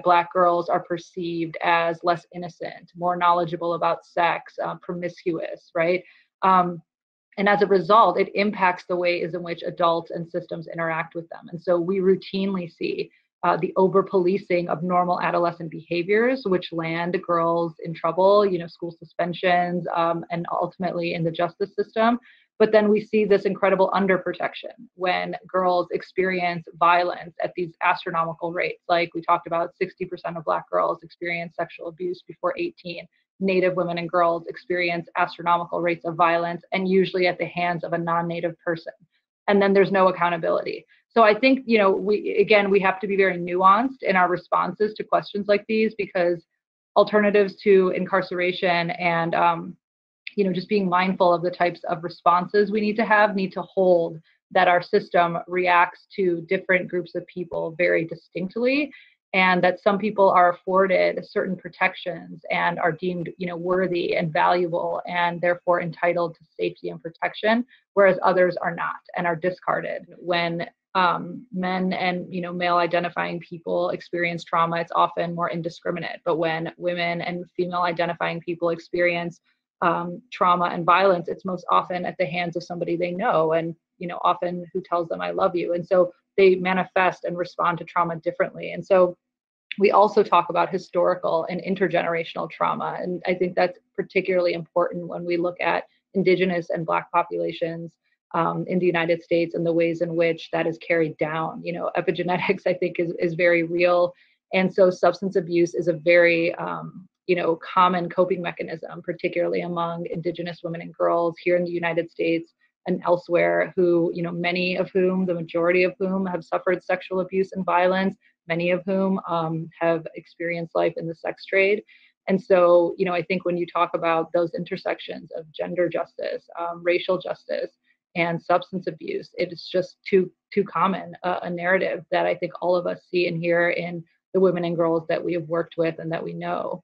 Black girls are perceived as less innocent, more knowledgeable about sex, promiscuous, right? And as a result, it impacts the ways in which adults and systems interact with them. And so we routinely see the over-policing of normal adolescent behaviors, which land girls in trouble, school suspensions, and ultimately in the justice system. But then we see this incredible underprotection when girls experience violence at these astronomical rates. Like we talked about, 60% of Black girls experience sexual abuse before 18. Native women and girls experience astronomical rates of violence, and usually at the hands of a non-Native person. And then there's no accountability. So I think, we have to be very nuanced in our responses to questions like these, because alternatives to incarceration and, just being mindful of the types of responses we need to hold that our system reacts to different groups of people very distinctly, and that some people are afforded certain protections and are deemed, worthy and valuable and therefore entitled to safety and protection, whereas others are not and are discarded. When men and male identifying people experience trauma, it's often more indiscriminate. But when women and female identifying people experience trauma and violence, it's most often at the hands of somebody they know, and often who tells them I love you. And so they manifest and respond to trauma differently. And so we also talk about historical and intergenerational trauma. And I think that's particularly important when we look at Indigenous and Black populations in the United States and the ways in which that is carried down. Epigenetics, I think, is very real. And so substance abuse is a very, common coping mechanism, particularly among Indigenous women and girls here in the United States and elsewhere, who, many of whom, the majority of whom, have suffered sexual abuse and violence, many of whom have experienced life in the sex trade. And so, I think when you talk about those intersections of gender justice, racial justice, and substance abuse, it is just too common a narrative that I think all of us see and hear in the women and girls that we have worked with and that we know.